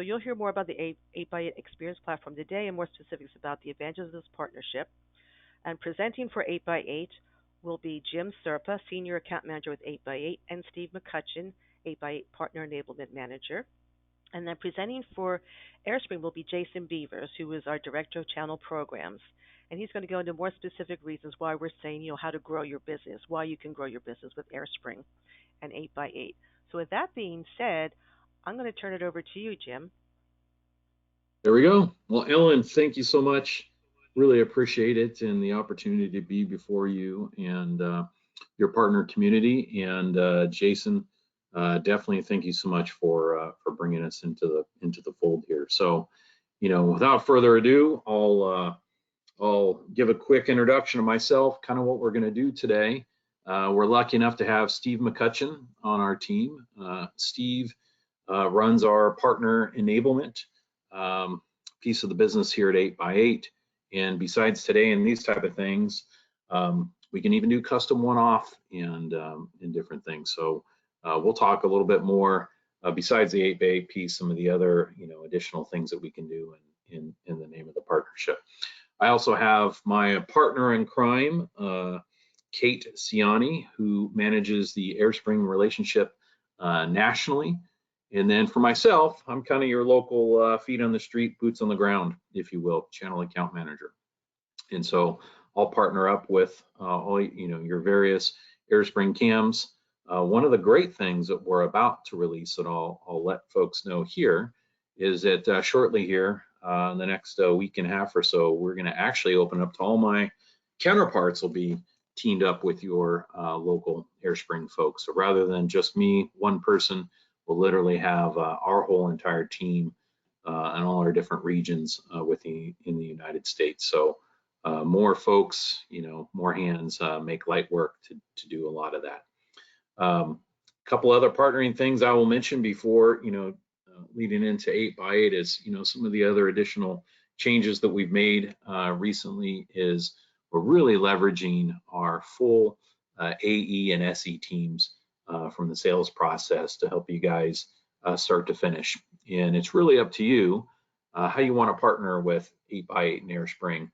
So you'll hear more about the 8x8 Experience Platform today and more specifics about the advantages of this partnership. And presenting for 8x8 will be Jim Serpa, Senior Account Manager with 8x8, and Steve McCutcheon, 8x8 Partner Enablement Manager. And then presenting for AireSpring will be Jason Beavers, who is our Director of Channel Programs. And he's going to go into more specific reasons why we're saying, how to grow your business, why you can grow your business with AireSpring and 8x8. So with that being said, I'm going to turn it over to you, Jim. There we go. Well, Ellen, thank you so much. Really appreciate it and the opportunity to be before you and your partner community. And Jason, definitely thank you so much for bringing us into the fold here. So, without further ado, I'll give a quick introduction of myself, kind of what we're going to do today. We're lucky enough to have Steve McCutcheon on our team. Steve runs our partner enablement piece of the business here at 8x8. And besides today and these type of things, we can even do custom one-off and different things. So we'll talk a little bit more besides the 8x8 piece, some of the other additional things that we can do in the name of the partnership. I also have my partner in crime, Kate Ciani, who manages the AireSpring relationship nationally. And then for myself, I'm kind of your local feet on the street, boots on the ground, if you will, channel account manager. And so I'll partner up with all your various AireSpring cams. One of the great things that we're about to release, and I'll let folks know here, is that shortly here, in the next week and a half or so, we're going to actually open up to all my counterparts will be teamed up with your local AireSpring folks. So rather than just me, one person, we'll literally have our whole entire team and all our different regions in the United States. So more folks, more hands make light work to do a lot of that. A couple other partnering things I will mention before, leading into 8x8 is, some of the other additional changes that we've made recently is we're really leveraging our full AE and SE teams from the sales process to help you guys start to finish. And it's really up to you how you want to partner with 8x8 and AireSpring.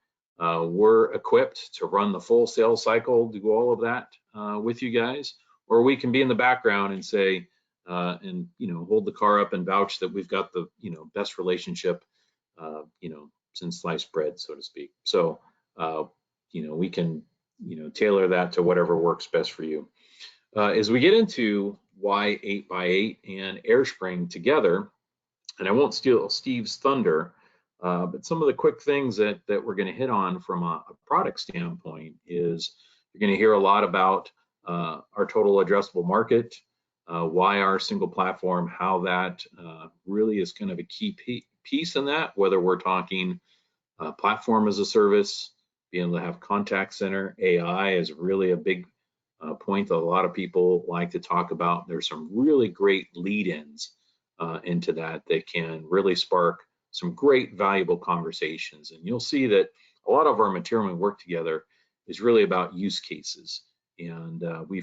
We're equipped to run the full sales cycle, do all of that with you guys, or we can be in the background and say, hold the car up and vouch that we've got the, best relationship, since sliced bread, so to speak. So, we can, tailor that to whatever works best for you. As we get into why 8x8 and AireSpring together, and I won't steal Steve's thunder, but some of the quick things that we're going to hit on from a product standpoint is you're going to hear a lot about our total addressable market, why our single platform, how that really is kind of a key piece in that, whether we're talking platform as a service, being able to have contact center, AI is really a big point that a lot of people like to talk about. There's some really great lead-ins into that can really spark some great valuable conversations. And you'll see that a lot of our material when we work together is really about use cases. And we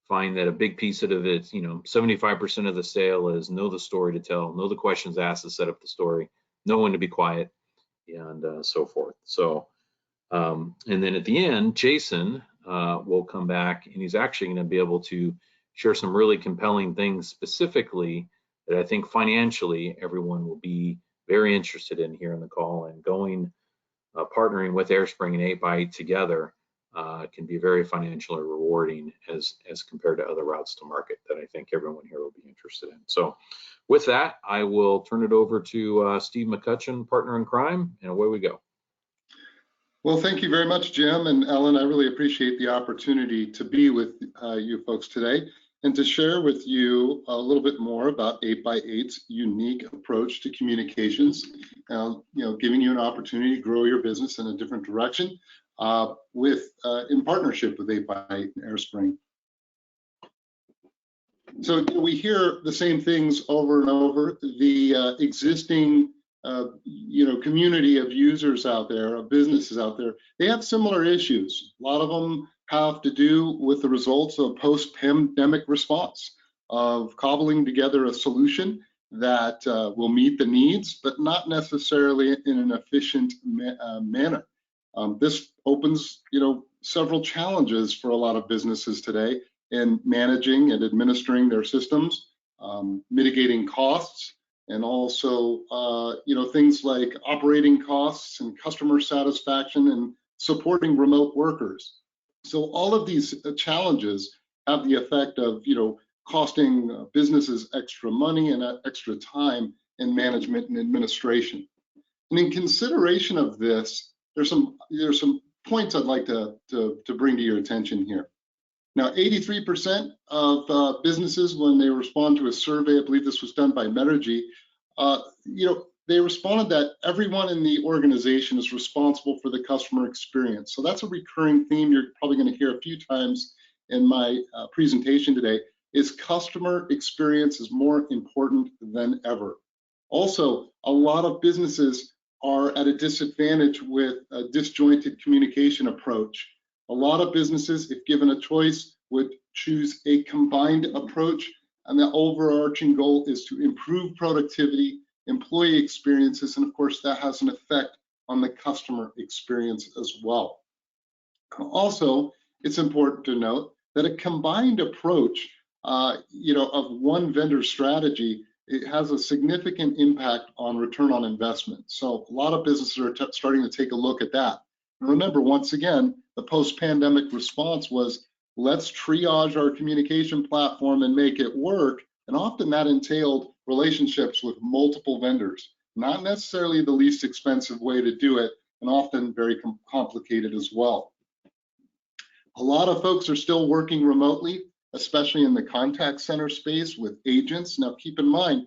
find that a big piece of it, 75% of the sale is know the story to tell, know the questions asked to set up the story, know when to be quiet, and so forth. So, and then at the end, Jason will come back and he's actually going to be able to share some really compelling things specifically that I think financially everyone will be very interested in here on the call, and partnering with AireSpring and 8x8 together can be very financially rewarding as compared to other routes to market that I think everyone here will be interested in. So with that, I will turn it over to Steve McCutcheon, partner in crime, and away we go. Well, thank you very much, Jim and Ellen. I really appreciate the opportunity to be with you folks today and to share with you a little bit more about 8x8's unique approach to communications, giving you an opportunity to grow your business in a different direction in partnership with 8x8 and AireSpring. So we hear the same things over and over. The existing community of users out there, of businesses out there, they have similar issues. A lot of them have to do with the results of post-pandemic response, of cobbling together a solution that will meet the needs, but not necessarily in an efficient manner. This opens, several challenges for a lot of businesses today in managing and administering their systems, mitigating costs, and also, things like operating costs and customer satisfaction and supporting remote workers. So all of these challenges have the effect of, costing businesses extra money and extra time in management and administration. And in consideration of this, there's some points I'd like to bring to your attention here. Now, 83% of businesses, when they respond to a survey, I believe this was done by Metigy, they responded that everyone in the organization is responsible for the customer experience. So that's a recurring theme you're probably going to hear a few times in my presentation today, is customer experience is more important than ever. Also, a lot of businesses are at a disadvantage with a disjointed communication approach. A lot of businesses, if given a choice, would choose a combined approach, and the overarching goal is to improve productivity, employee experiences, and of course that has an effect on the customer experience as well. Also, it's important to note that a combined approach, of one vendor strategy, it has a significant impact on return on investment. So a lot of businesses are starting to take a look at that. And remember, once again, the post-pandemic response was, let's triage our communication platform and make it work. And often that entailed relationships with multiple vendors, not necessarily the least expensive way to do it, and often very complicated as well. A lot of folks are still working remotely, especially in the contact center space with agents. Now, keep in mind,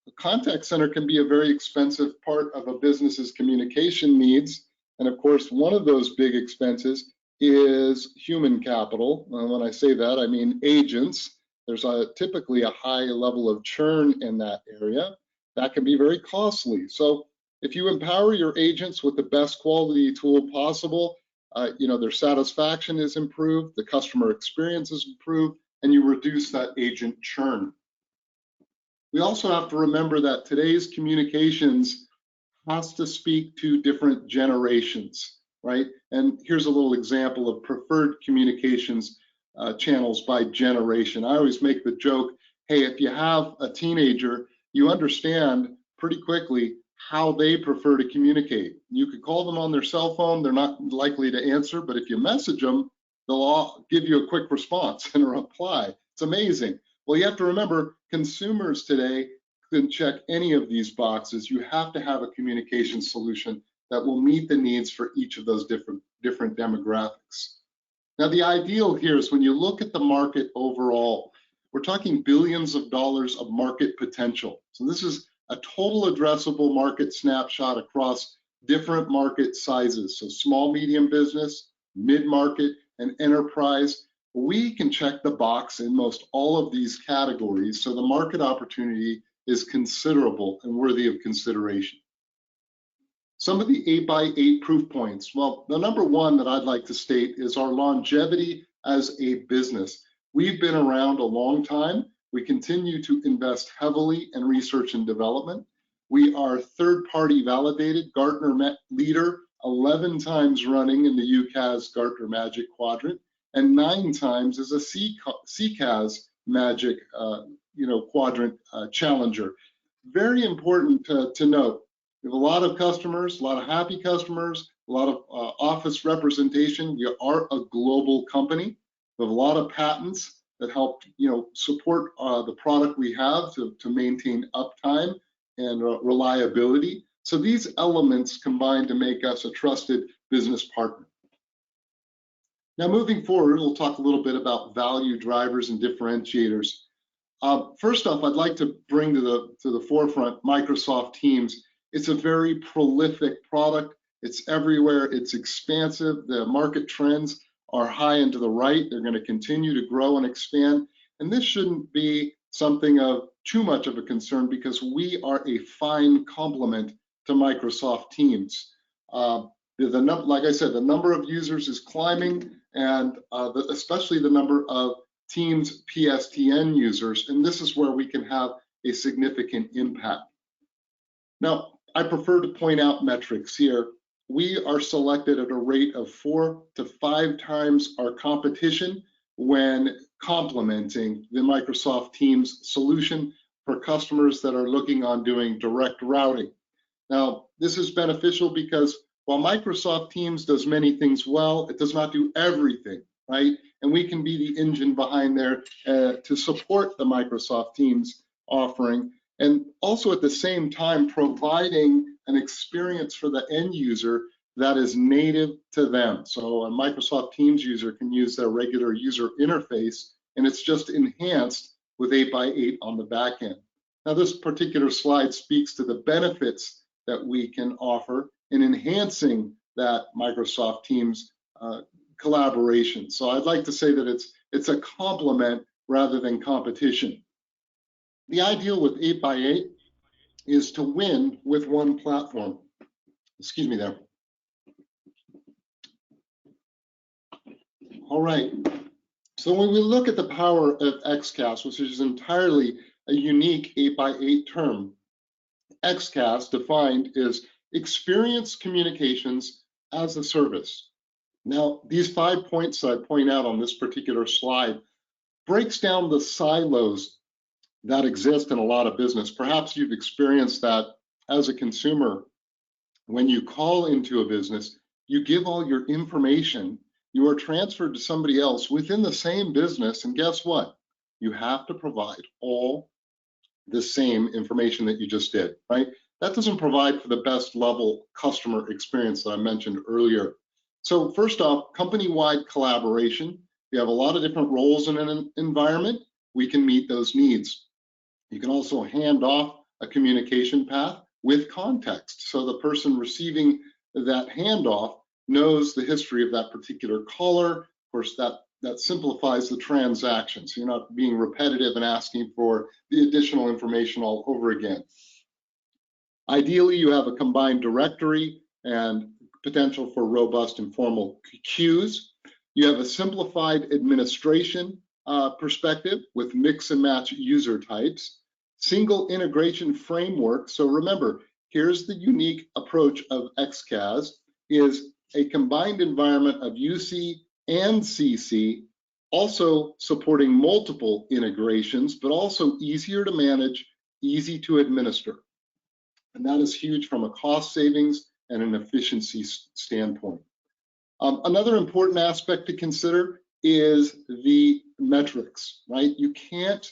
the contact center can be a very expensive part of a business's communication needs. And of course, one of those big expenses is human capital. When I say that, I mean agents. There's typically a high level of churn in that area. That can be very costly. So if you empower your agents with the best quality tool possible, their satisfaction is improved, the customer experience is improved, and you reduce that agent churn. We also have to remember that today's communications has to speak to different generations, right? And here's a little example of preferred communications channels by generation. I always make the joke, hey, if you have a teenager, you understand pretty quickly how they prefer to communicate. You could call them on their cell phone, they're not likely to answer, but if you message them, they'll all give you a quick response and a reply. It's amazing. Well, you have to remember, consumers today can check any of these boxes. You have to have a communication solution that will meet the needs for each of those different demographics. Now, the ideal here is when you look at the market overall, we're talking billions of dollars of market potential. So this is a total addressable market snapshot across different market sizes. So small, medium business, mid-market, and enterprise. We can check the box in most all of these categories. So the market opportunity is considerable and worthy of consideration. Some of the 8x8 proof points. Well, the number one that I'd like to state is our longevity as a business. We've been around a long time. We continue to invest heavily in research and development. We are third-party validated, Gartner leader, 11 times running in the UCaaS Gartner Magic Quadrant, and 9 times as a CCaaS Magic Quadrant challenger. Very important to note. We have a lot of customers, a lot of happy customers, a lot of office representation. We are a global company. We have a lot of patents that help support the product we have to maintain uptime and reliability. So these elements combine to make us a trusted business partner. Now, moving forward, we'll talk a little bit about value drivers and differentiators. First off, I'd like to bring to the forefront Microsoft Teams. It's a very prolific product. It's everywhere. It's expansive. The market trends are high and to the right. They're going to continue to grow and expand. And this shouldn't be something of too much of a concern because we are a fine complement to Microsoft Teams. Like I said, the number of users is climbing, and especially the number of Teams PSTN users. And this is where we can have a significant impact. Now, I prefer to point out metrics here. We are selected at a rate of 4 to 5 times our competition when complementing the Microsoft Teams solution for customers that are looking on doing direct routing. Now, this is beneficial because while Microsoft Teams does many things well, it does not do everything, right? And we can be the engine behind there to support the Microsoft Teams offering, and also at the same time providing an experience for the end user that is native to them. So a Microsoft Teams user can use their regular user interface, and it's just enhanced with 8x8 on the back end. Now, this particular slide speaks to the benefits that we can offer in enhancing that Microsoft Teams collaboration. So I'd like to say that it's a complement rather than competition. The ideal with 8x8 is to win with one platform. Excuse me there. All right. So when we look at the power of XCaaS, which is entirely a unique 8x8 term, XCaaS defined is experience communications as a service. Now, these 5 points that I point out on this particular slide breaks down the silos that exist in a lot of business. Perhaps you've experienced that as a consumer. When you call into a business, you give all your information, you are transferred to somebody else within the same business, and guess what? You have to provide all the same information that you just did, right? That doesn't provide for the best level customer experience that I mentioned earlier. So first off, company-wide collaboration. You have a lot of different roles in an environment. We can meet those needs. You can also hand off a communication path with context. So the person receiving that handoff knows the history of that particular caller. Of course, that simplifies the transaction. So you're not being repetitive and asking for the additional information all over again. Ideally, you have a combined directory and potential for robust informal queues. You have a simplified administration perspective with mix and match user types, single integration framework. So remember, here's the unique approach of XCaaS, is a combined environment of UC and CC, also supporting multiple integrations, but also easier to manage, easy to administer. And that is huge from a cost savings and an efficiency standpoint. Another important aspect to consider is the metrics, right? You can't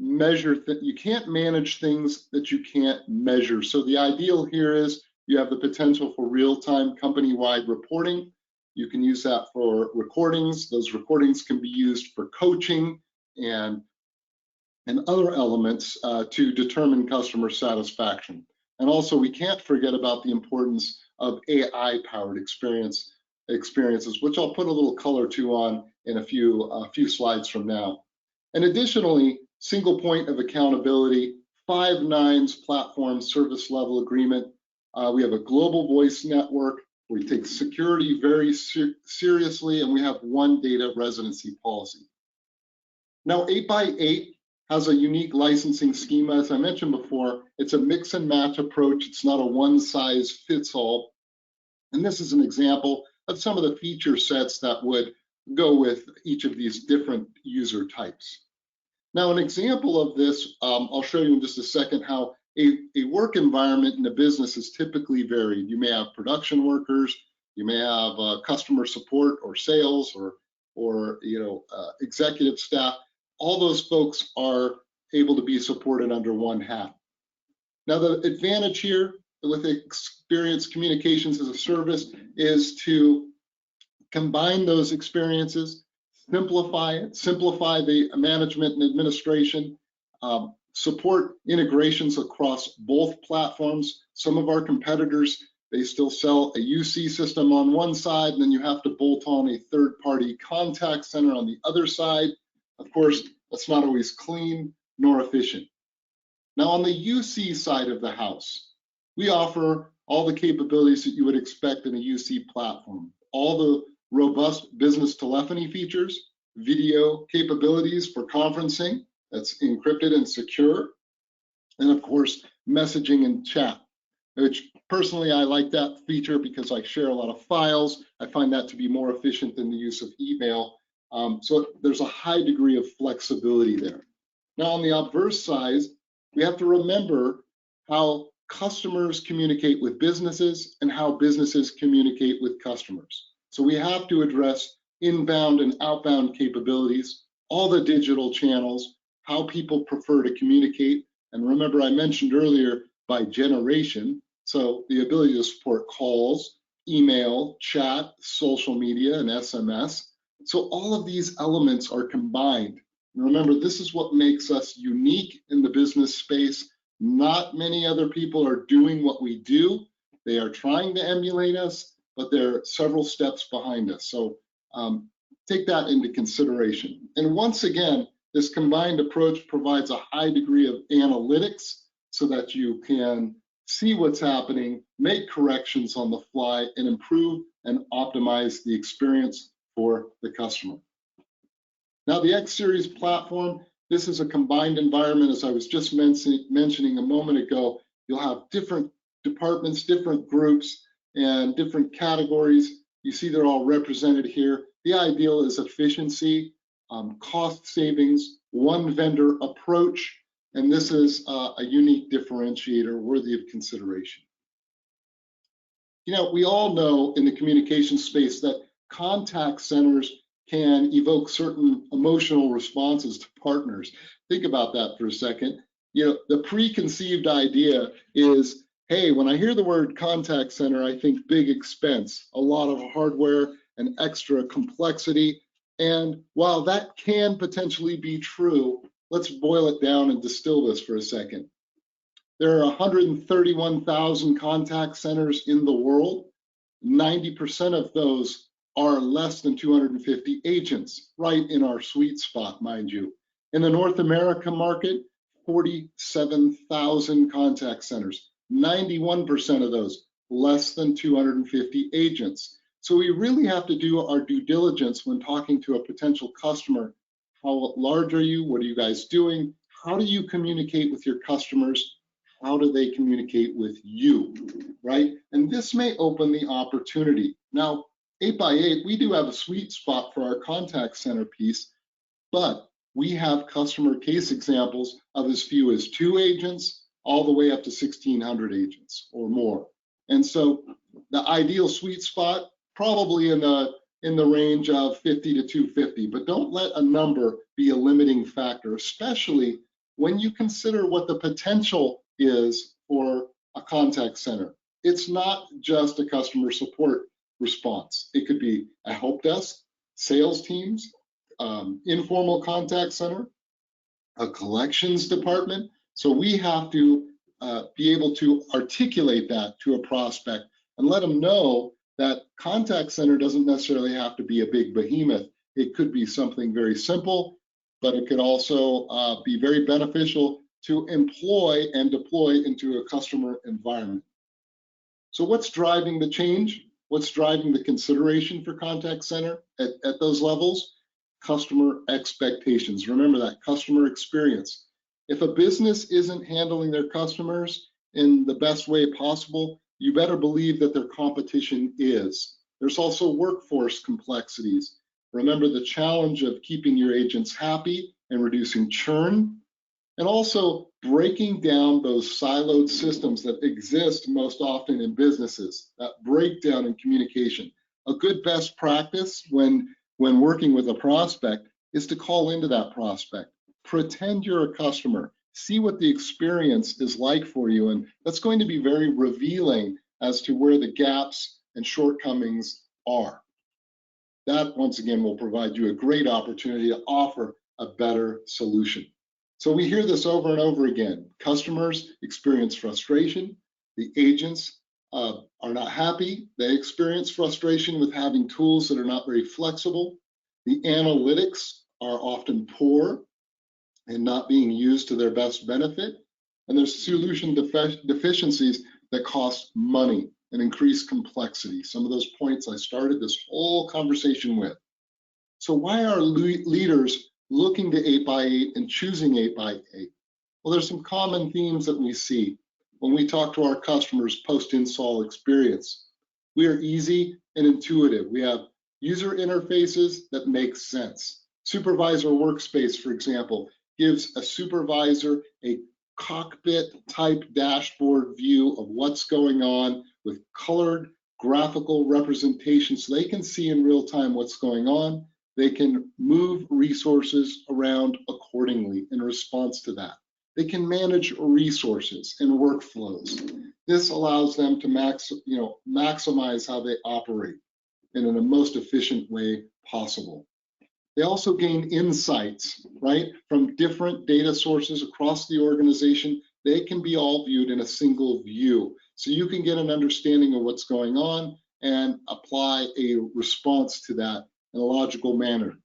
measure, you can't manage things that you can't measure. So the ideal here is you have the potential for real-time company-wide reporting. You can use that for recordings. Those recordings can be used for coaching and other elements to determine customer satisfaction. And also, we can't forget about the importance of AI-powered experiences, which I'll put a little color to on in a few slides from now. And additionally, single point of accountability, 5 nines platform service level agreement. We have a global voice network. We take security very seriously, and we have one data residency policy. Now, 8x8 has a unique licensing schema. As I mentioned before, it's a mix and match approach. It's not a one size fits all. And this is an example of some of the feature sets that would go with each of these different user types. Now, an example of this, I'll show you in just a second how a work environment in a business is typically varied. You may have production workers, you may have customer support or sales or executive staff. All those folks are able to be supported under one hat. Now, the advantage here with Experience Communications as a Service is to combine those experiences, simplify the management and administration, support integrations across both platforms. Some of our competitors, they still sell a UC system on one side, and then you have to bolt on a third-party contact center on the other side. Of course, that's not always clean nor efficient. Now, on the UC side of the house, we offer all the capabilities that you would expect in a UC platform. All the robust business telephony features, video capabilities for conferencing that's encrypted and secure, And of course, messaging and chat, which personally I like that feature because I share a lot of files. I find that to be more efficient than the use of email. So there's a high degree of flexibility there. Now on the obverse side, we have to remember how customers communicate with businesses and how businesses communicate with customers. So we have to address inbound and outbound capabilities, all the digital channels, how people prefer to communicate. And remember, I mentioned earlier by generation, so the ability to support calls, email, chat, social media, and SMS. So all of these elements are combined. And remember, this is what makes us unique in the business space. Not many other people are doing what we do. They are trying to emulate us, but they're several steps behind us. So take that into consideration. And once again, this combined approach provides a high degree of analytics so that you can see what's happening, make corrections on the fly, and improve and optimize the experience for the customer. Now, the X Series platform, this is a combined environment. As I was just mentioning a moment ago, you'll have different departments, different groups, and different categories. You see they're all represented here. The ideal is efficiency, cost savings, one vendor approach, and this is a unique differentiator worthy of consideration. You know, we all know in the communication space that contact centers can evoke certain emotional responses to partners. Think about that for a second. You know, the preconceived idea is, hey, when I hear the word contact center, I think big expense, a lot of hardware and extra complexity. And while that can potentially be true, let's boil it down and distill this for a second. There are 131,000 contact centers in the world. 90% of those are less than 250 agents, right in our sweet spot, mind you. In the North America market, 47,000 contact centers, 91% of those less than 250 agents. So we really have to do our due diligence when talking to a potential customer. How large are you? What are you guys doing? How do you communicate with your customers? How do they communicate with you, right? And this may open the opportunity. Now, 8x8, we do have a sweet spot for our contact center piece, but we have customer case examples of as few as 2 agents all the way up to 1,600 agents or more. And so the ideal sweet spot, probably in the range of 50 to 250, but don't let a number be a limiting factor, especially when you consider what the potential is for a contact center. It's not just a customer support response. It could be a help desk, sales teams, informal contact center, a collections department. So we have to be able to articulate that to a prospect and let them know that contact center doesn't necessarily have to be a big behemoth. It could be something very simple, but it could also be very beneficial to employ and deploy into a customer environment. So what's driving the change? What's driving the consideration for contact center at those levels? Customer expectations. Remember that, customer experience. If a business isn't handling their customers in the best way possible, you better believe that their competition is. There's also workforce complexities. Remember the challenge of keeping your agents happy and reducing churn, and also breaking down those siloed systems that exist most often in businesses, that breakdown in communication. A good best practice when working with a prospect is to call into that prospect. Pretend you're a customer. See what the experience is like for you, and that's going to be very revealing as to where the gaps and shortcomings are. That, once again, will provide you a great opportunity to offer a better solution. So we hear this over and over again. Customers experience frustration. The agents are not happy. They experience frustration with having tools that are not very flexible. The analytics are often poor and not being used to their best benefit. And there's solution deficiencies that cost money and increase complexity. Some of those points I started this whole conversation with. So why are leaders looking to 8x8 and choosing 8x8? Well, there's some common themes that we see when we talk to our customers post-install experience. We are easy and intuitive. We have user interfaces that make sense. Supervisor workspace, for example, gives a supervisor a cockpit type dashboard view of what's going on with colored graphical representation so they can see in real time what's going on. They can move resources around accordingly in response to that. They can manage resources and workflows. This allows them to maximize how they operate and in the most efficient way possible. They also gain insights, right, from different data sources across the organization. They can be all viewed in a single view. So you can get an understanding of what's going on and apply a response to that in a logical manner.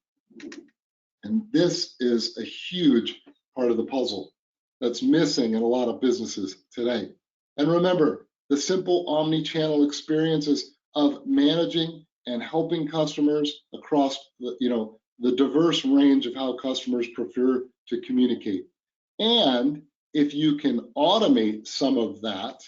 And this is a huge part of the puzzle that's missing in a lot of businesses today. And remember, the simple omni-channel experiences of managing and helping customers across the diverse range of how customers prefer to communicate. And if you can automate some of that,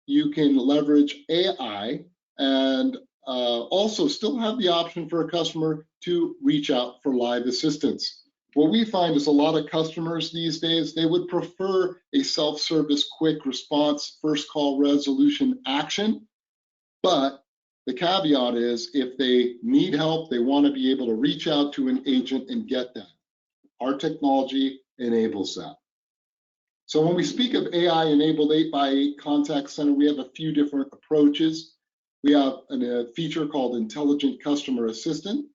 you can leverage AI and also still have the option for a customer to reach out for live assistance. What we find is a lot of customers these days, they would prefer a self-service quick response, first call resolution action. But the caveat is if they need help, they want to be able to reach out to an agent and get that. Our technology enables that. So when we speak of AI-enabled 8x8 contact center, we have a few different approaches. We have a feature called Intelligent Customer Assistant.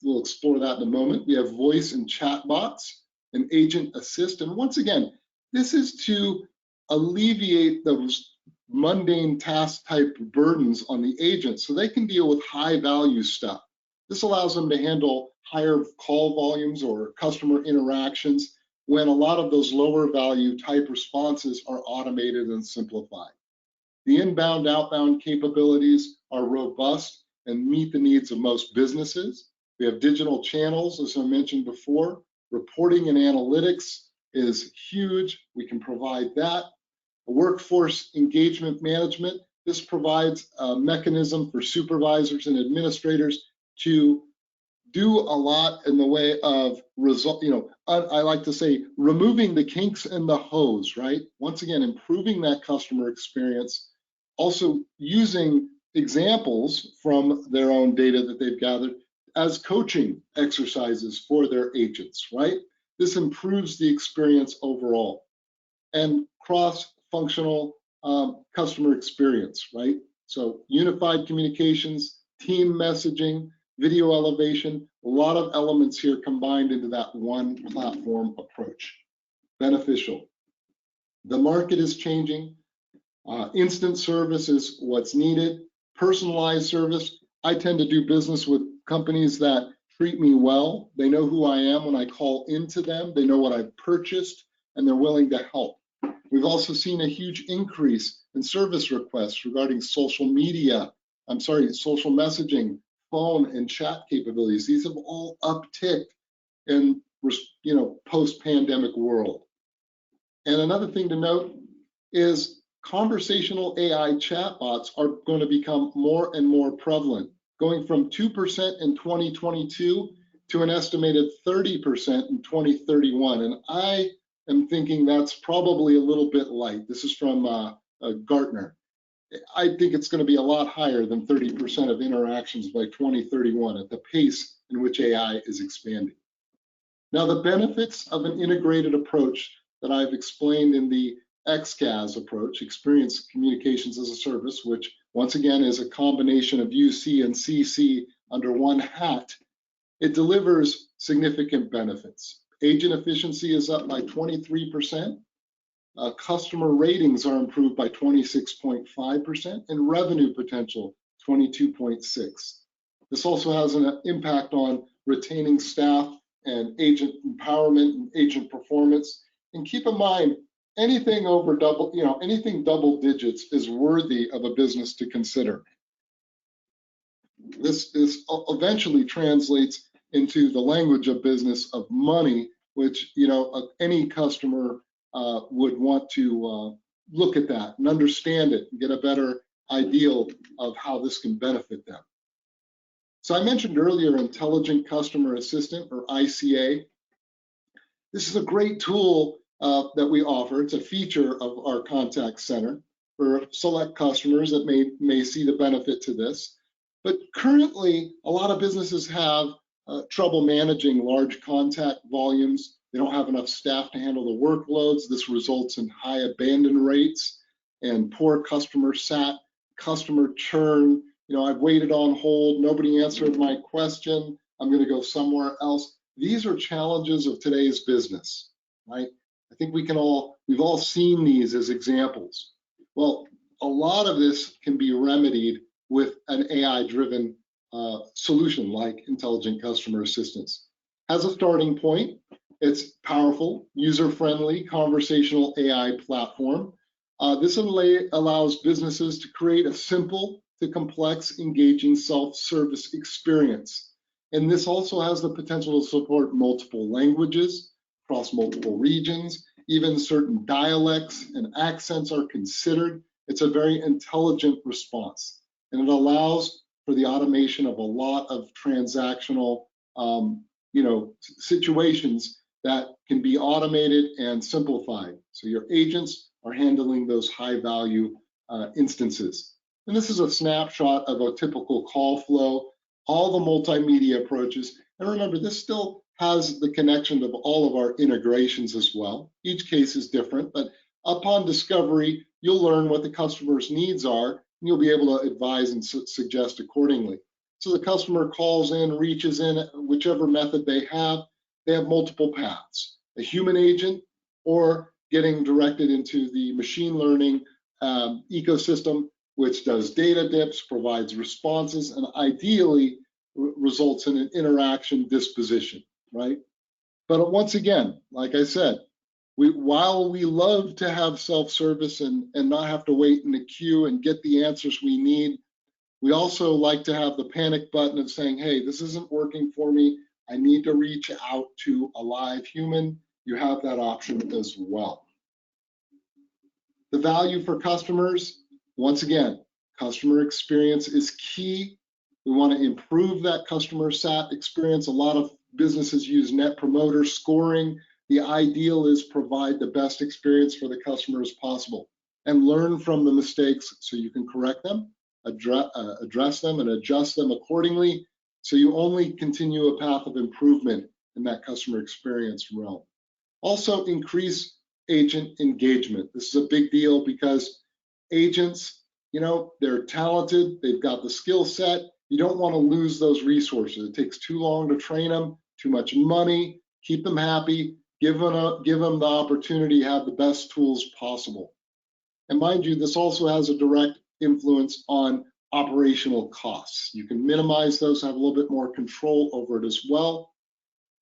We'll explore that in a moment. We have voice and chat bots, an agent assist. And once again, this is to alleviate those mundane task type burdens on the agent so they can deal with high value stuff. This allows them to handle higher call volumes or customer interactions when a lot of those lower value type responses are automated and simplified. The inbound, outbound capabilities are robust and meet the needs of most businesses. We have digital channels, as I mentioned before. Reporting and analytics is huge. We can provide that. Workforce engagement management. This provides a mechanism for supervisors and administrators to do a lot in the way of I like to say removing the kinks in the hose, right? Once again, improving that customer experience. Also using examples from their own data that they've gathered as coaching exercises for their agents, right? This improves the experience overall. And cross-functional customer experience, right? So unified communications, team messaging, video elevation, a lot of elements here combined into that one platform approach. Beneficial. The market is changing. Instant service is what's needed. Personalized service. I tend to do business with companies that treat me well. They know who I am when I call into them. They know what I've purchased, and they're willing to help. We've also seen a huge increase in service requests regarding social messaging, phone and chat capabilities. These have all upticked in post-pandemic world. And another thing to note is conversational AI chatbots are going to become more and more prevalent, going from 2% in 2022 to an estimated 30% in 2031. And I am thinking that's probably a little bit light. This is from Gartner. I think it's going to be a lot higher than 30% of interactions by 2031 at the pace in which AI is expanding. Now, the benefits of an integrated approach that I've explained in the XCaaS approach, Experience Communications as a Service, which once again is a combination of UC and CC under one hat, it delivers significant benefits. Agent efficiency is up by 23%. Customer ratings are improved by 26.5%, and revenue potential 22.6%. This also has an impact on retaining staff and agent empowerment and agent performance. And keep in mind, anything over anything double digits is worthy of a business to consider. This eventually translates into the language of business of money, which any customer would want to look at that and understand it and get a better idea of how this can benefit them. So I mentioned earlier Intelligent Customer Assistant, or ICA. This is a great tool that we offer. It's a feature of our contact center for select customers that may see the benefit to this. But currently, a lot of businesses have trouble managing large contact volumes. They don't have enough staff to handle the workloads. This results in high abandon rates and poor customer sat, customer churn. You know, I've waited on hold, nobody answered my question, I'm going to go somewhere else. These are challenges of today's business, right? I think we've all seen these as examples. Well, a lot of this can be remedied with an AI-driven solution like Intelligent Customer Assistance. As a starting point, it's powerful, user-friendly, conversational AI platform. This allows businesses to create a simple to complex, engaging self-service experience. And this also has the potential to support multiple languages across multiple regions. Even certain dialects and accents are considered. It's a very intelligent response, and it allows for the automation of a lot of transactional situations that can be automated and simplified. So your agents are handling those high value instances. And this is a snapshot of a typical call flow, all the multimedia approaches. And remember, this still has the connection of all of our integrations as well. Each case is different, but upon discovery, you'll learn what the customer's needs are, and you'll be able to advise and suggest accordingly. So the customer calls in, reaches in, whichever method they have multiple paths. A human agent, or getting directed into the machine learning ecosystem, which does data dips, provides responses, and ideally results in an interaction disposition, right? But once again, like I said, while we love to have self-service and not have to wait in the queue and get the answers we need, we also like to have the panic button of saying, hey, this isn't working for me. I need to reach out to a live human. You have that option as well. The value for customers, once again, customer experience is key. We want to improve that customer sat experience. A lot of businesses use net promoter scoring. The ideal is provide the best experience for the customer as possible and learn from the mistakes so you can correct them, address them, and adjust them accordingly, so you only continue a path of improvement in that customer experience realm. Also, increase agent engagement. This is a big deal because agents, they're talented, they've got the skill set. You don't want to lose those resources. It takes too long to train them, too much money. Keep them happy, give them the opportunity to have the best tools possible. And mind you, this also has a direct influence on operational costs. You can minimize those, have a little bit more control over it as well.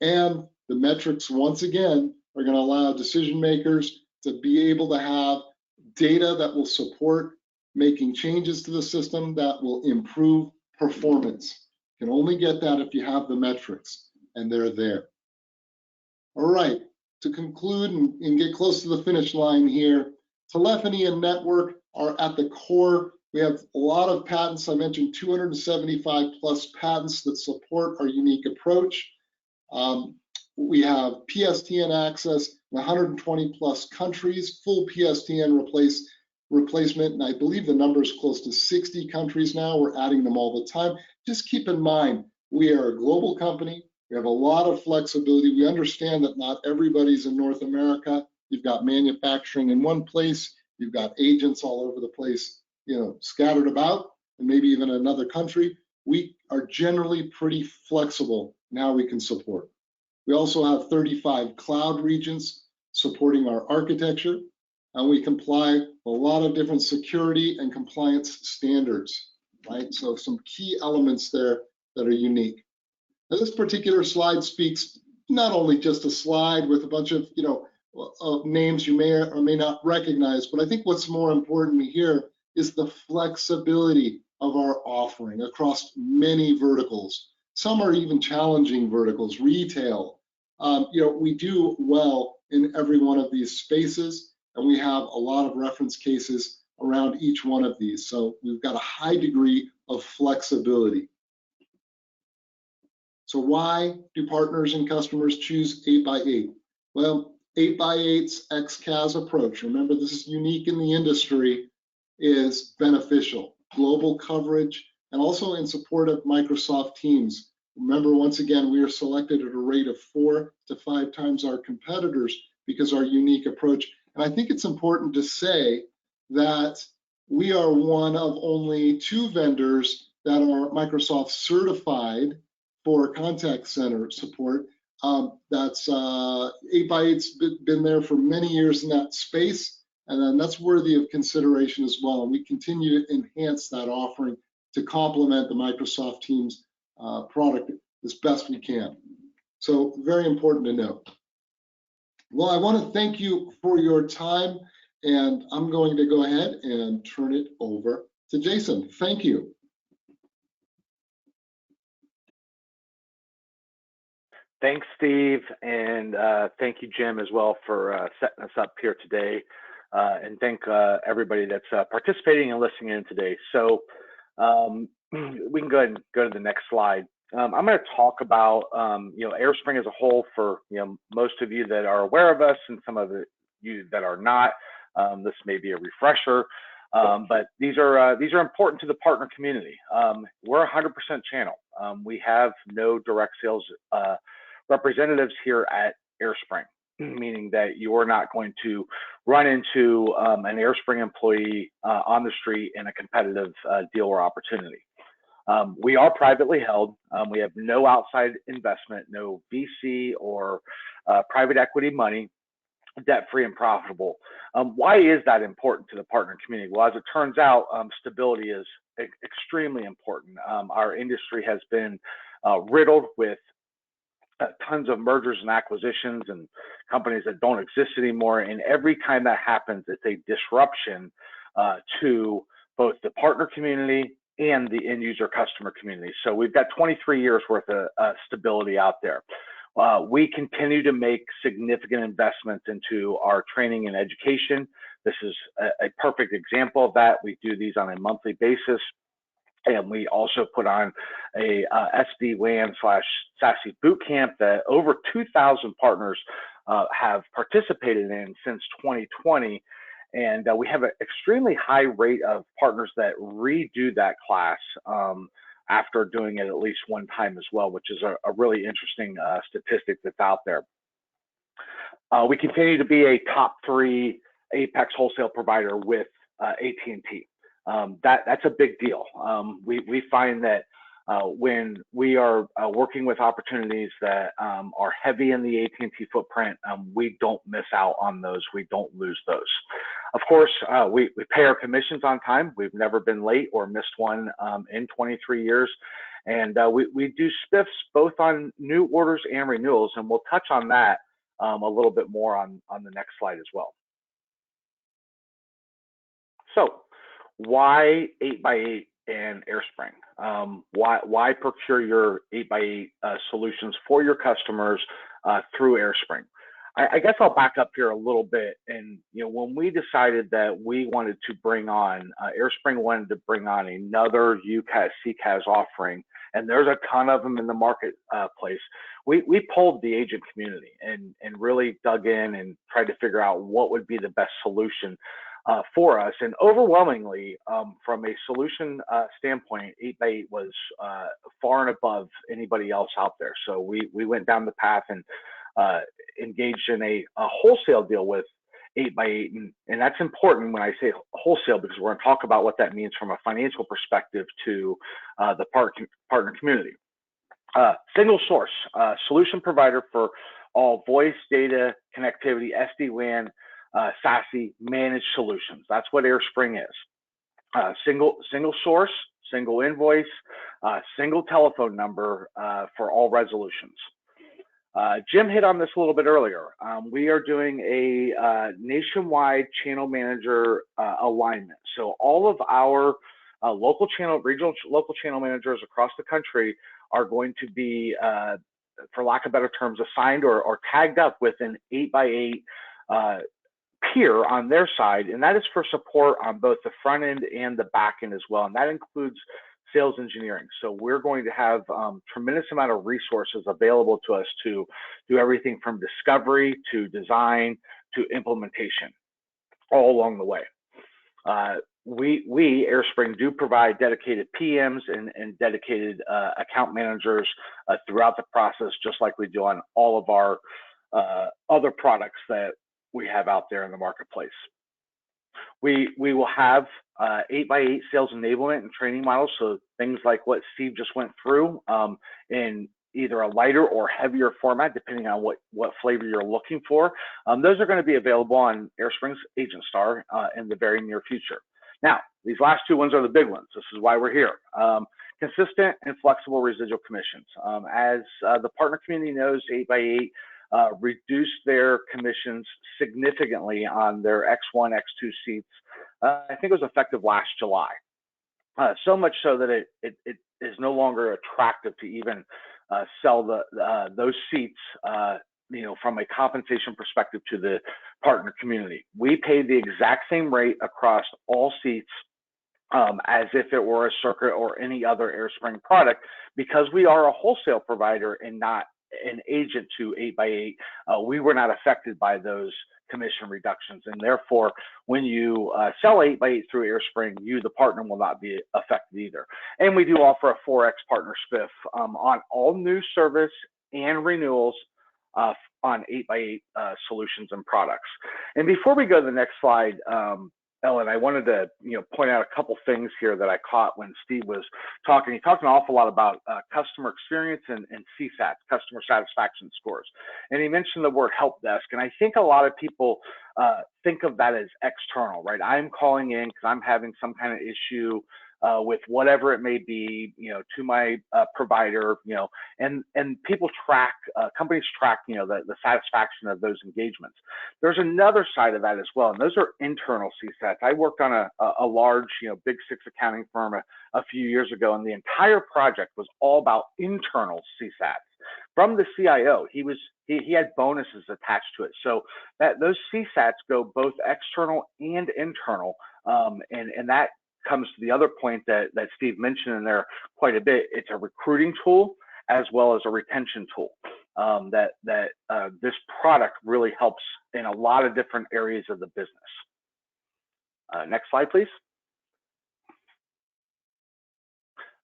And the metrics, once again, are going to allow decision makers to be able to have data that will support making changes to the system that will improve performance. You can only get that if you have the metrics, and they're there. All right, to conclude and get close to the finish line here, telephony and network are at the core. We have a lot of patents. I mentioned 275 plus patents that support our unique approach. We have PSTN access in 120 plus countries, full PSTN replacement, and I believe the number is close to 60 countries now. We're adding them all the time. Just keep in mind, we are a global company. We have a lot of flexibility. We understand that not everybody's in North America. You've got manufacturing in one place. You've got agents all over the place, scattered about, and maybe even in another country. We are generally pretty flexible in how we can support. We also have 35 cloud regions supporting our architecture, and we comply with a lot of different security and compliance standards, right? So some key elements there that are unique. Now, this particular slide speaks not only just a slide with a bunch of, names you may or may not recognize, but I think what's more important here is the flexibility of our offering across many verticals. Some are even challenging verticals, retail. We do well in every one of these spaces, and we have a lot of reference cases around each one of these. So we've got a high degree of flexibility. So why do partners and customers choose 8x8? Well, 8x8's XCaaS approach, remember this is unique in the industry, is beneficial. Global coverage and also in support of Microsoft Teams. Remember, once again, we are selected at a rate of 4 to 5 times our competitors because our unique approach. And I think it's important to say that we are one of only 2 vendors that are Microsoft certified for contact center support. That's 8x8's been there for many years in that space, and then that's worthy of consideration as well. And we continue to enhance that offering to complement the Microsoft Teams product as best we can. So very important to note. Well, I want to thank you for your time, and I'm going to go ahead and turn it over to Jason. Thank you. Thanks, Steve, and thank you, Jim, as well for setting us up here today. And thank everybody that's participating and listening in today. So we can go ahead and go to the next slide. I'm going to talk about AireSpring as a whole for most of you that are aware of us, and some of you that are not. This may be a refresher, but these are important to the partner community. We're a 100% channel. We have no direct sales representatives here at AireSpring, meaning that you're not going to run into an AireSpring employee on the street in a competitive deal or opportunity. We are privately held. We have no outside investment, no VC or private equity money, debt-free and profitable. Why is that important to the partner community? Well, as it turns out, stability is extremely important. Our industry has been riddled with tons of mergers and acquisitions and companies that don't exist anymore. And every time that happens, it's a disruption to both the partner community and the end user customer community. So we've got 23 years worth of stability out there. We continue to make significant investments into our training and education. This is a perfect example of that. We do these on a monthly basis. And we also put on a SD-WAN/SASE boot camp that over 2,000 partners have participated in since 2020. And we have an extremely high rate of partners that redo that class after doing it at least one time as well, which is a really interesting statistic that's out there. We continue to be a top 3 Apex wholesale provider with AT&T. That's a big deal. We find that when we are working with opportunities that are heavy in the AT&T footprint, we don't miss out on those. We don't lose those. Of course, we pay our commissions on time. We've never been late or missed one in 23 years. And we do spiffs both on new orders and renewals, and we'll touch on that a little bit more on the next slide as well. So why 8x8 and AireSpring? Why procure your 8x8 solutions for your customers through AireSpring? I guess I'll back up here a little bit. And when we decided that we wanted to bring on, AireSpring wanted to bring on another UCaaS, CCaaS offering, and there's a ton of them in the marketplace. We polled the agent community and really dug in and tried to figure out what would be the best solution for us. And overwhelmingly, from a solution standpoint, 8x8 was far and above anybody else out there. So we went down the path and engaged in a wholesale deal with 8x8. And that's important when I say wholesale, because we're going to talk about what that means from a financial perspective to the partner community. Single source, solution provider for all voice, data, connectivity, SD-WAN, SASE managed solutions. That's what AireSpring is. Single source, single invoice, single telephone number for all resolutions. Jim hit on this a little bit earlier. We are doing a nationwide channel manager alignment. So all of our regional local channel managers across the country are going to be for lack of better terms, assigned or tagged up with an 8x8 peer on their side, and that is for support on both the front end and the back end as well, and that includes sales engineering. So we're going to have tremendous amount of resources available to us to do everything from discovery to design to implementation, all along the way. We AireSpring do provide dedicated PMs and dedicated account managers throughout the process, just like we do on all of our other products that we have out there in the marketplace. We will have 8x8 sales enablement and training models, so things like what Steve just went through in either a lighter or heavier format, depending on what flavor you're looking for. Those are going to be available on AireSpring's Agent Star in the very near future. Now, these last two ones are the big ones. This is why we're here. Consistent and flexible residual commissions. As the partner community knows, 8x8 reduced their commissions significantly on their X1, X2 seats. I think it was effective last July. So much so that it is no longer attractive to even sell those seats, from a compensation perspective to the partner community. We pay the exact same rate across all seats as if it were a circuit or any other AireSpring product, because we are a wholesale provider and not an agent to 8x8. We were not affected by those commission reductions, and therefore when you sell 8x8 through AireSpring, you, the partner, will not be affected either. And we do offer a 4x partner spiff on all new service and renewals on 8x8 solutions and products. And before we go to the next slide, Ellen, I wanted to point out a couple things here that I caught when Steve was talking. He talked an awful lot about customer experience and CSAT, customer satisfaction scores. And he mentioned the word help desk. And I think a lot of people think of that as external, right? I'm calling in because I'm having some kind of issue with whatever it may be, to my provider, and people track, companies track, the satisfaction of those engagements. There's another side of that as well, and those are internal CSATs. I worked on a large, Big Six accounting firm a few years ago, and the entire project was all about internal CSATs. From the CIO, he had bonuses attached to it. So those CSATs go both external and internal, and that comes to the other point that Steve mentioned in there quite a bit. It's a recruiting tool as well as a retention tool. This product really helps in a lot of different areas of the business. Next slide, please.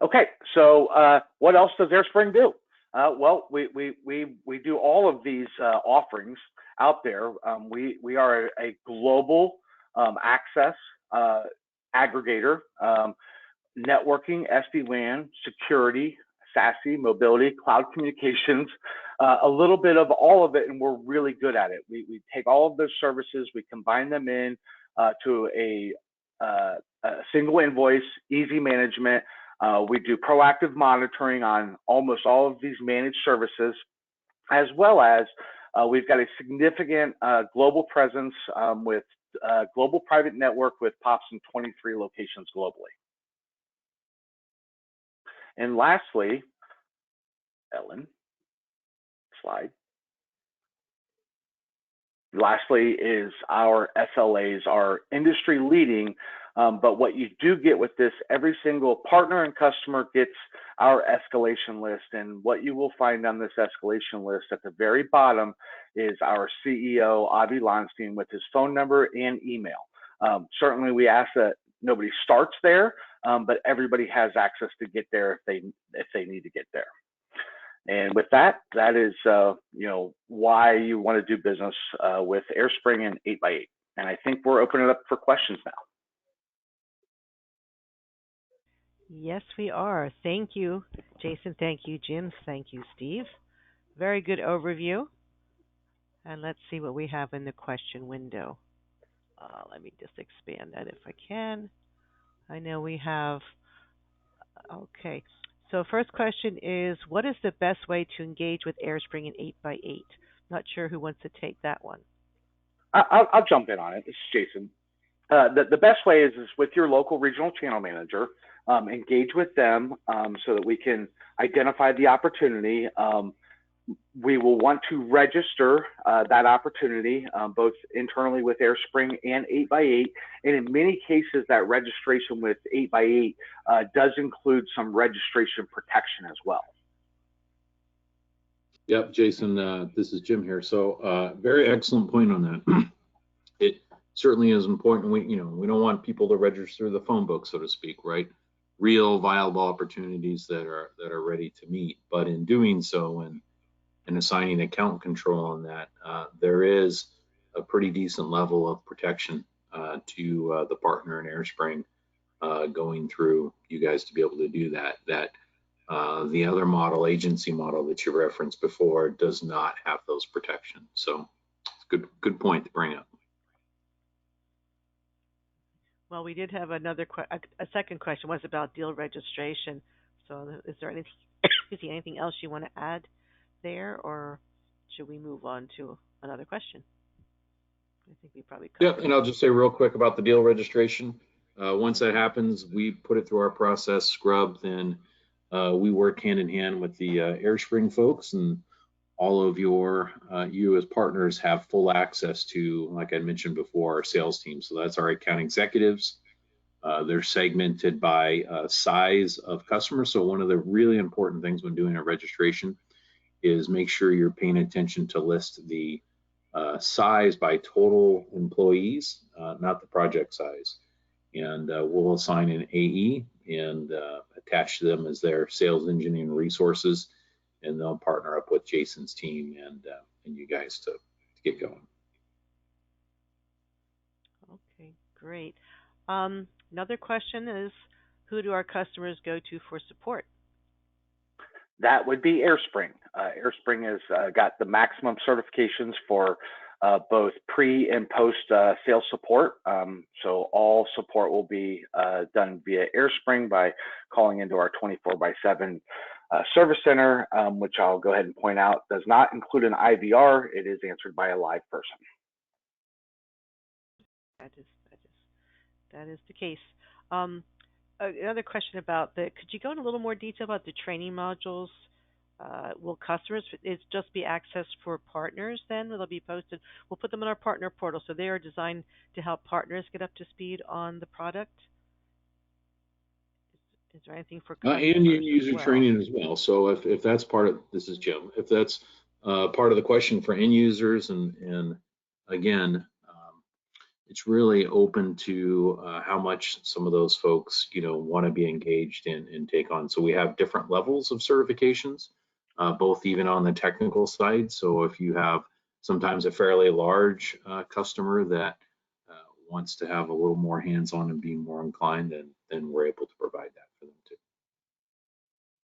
Okay, so what else does AireSpring do? Well, we do all of these offerings out there. We are a global access aggregator, networking, SD-WAN, security, SASE, mobility, cloud communications, a little bit of all of it, and we're really good at it. We take all of those services, we combine them in to a single invoice, easy management. We do proactive monitoring on almost all of these managed services, as well as we've got a significant global presence with global private network with POPs in 23 locations globally. And lastly, Ellen, slide. Lastly is our SLAs, our industry leading, but what you do get with this, every single partner and customer gets our escalation list, and what you will find on this escalation list at the very bottom is our CEO, Avi Lonstein, with his phone number and email. Certainly we ask that nobody starts there, but everybody has access to get there if they need to get there. And with that, that is why you want to do business with AireSpring and 8x8. And I think we're opening it up for questions now. Yes, we are. Thank you, Jason. Thank you, Jim. Thank you, Steve. Very good overview. And let's see what we have in the question window. Let me just expand that if I can. I know we have, okay. So first question is, what is the best way to engage with AireSpring and 8x8? Not sure who wants to take that one. I'll jump in on it. This is Jason. The best way is with your local regional channel manager. Engage with them so that we can identify the opportunity. we will want to register that opportunity both internally with AireSpring and 8x8. And in many cases, that registration with 8x8 does include some registration protection as well. Yep, Jason, this is Jim here. So very excellent point on that. It certainly is important. We don't want people to register the phone book, so to speak, right? Real viable opportunities that are ready to meet. But in doing so and assigning account control on that, there is a pretty decent level of protection to the partner in AireSpring going through you guys to be able to do that. The other model, agency model that you referenced before, does not have those protections. So it's good point to bring up. Well, we did have a second question was about deal registration. So is there anything else you want to add there, or should we move on to another question? I think we probably covered. Yeah, and I'll just say real quick about the deal registration. Once that happens, we put it through our process, scrub, then we work hand in hand with the AireSpring folks, and all of you as partners have full access to, like I mentioned before, our sales team. So that's our account executives. They're segmented by size of customers. So one of the really important things when doing a registration is make sure you're paying attention to list the size by total employees, not the project size. And we'll assign an AE and attach them as their sales engineering resources, and they'll partner up with Jason's team and you guys to get going. Okay, great. Another question is, who do our customers go to for support? That would be AireSpring. AireSpring has got the maximum certifications for both pre and post sales support. So all support will be done via AireSpring by calling into our 24/7 service center, which I'll go ahead and point out does not include an IVR. It is answered by a live person. That is the case. Another question about could you go in a little more detail about the training modules? Will customers just be accessed for partners then? Will they be posted? We'll put them in our partner portal, so they are designed to help partners get up to speed on the product. Is there anything for customers? And user training as well. So if that's part of, this is Jim, if that's part of the question for end users, and again, it's really open to how much some of those folks, want to be engaged in and take on. So we have different levels of certifications, both even on the technical side. So if you have sometimes a fairly large customer that wants to have a little more hands-on and be more inclined, then we're able to provide that.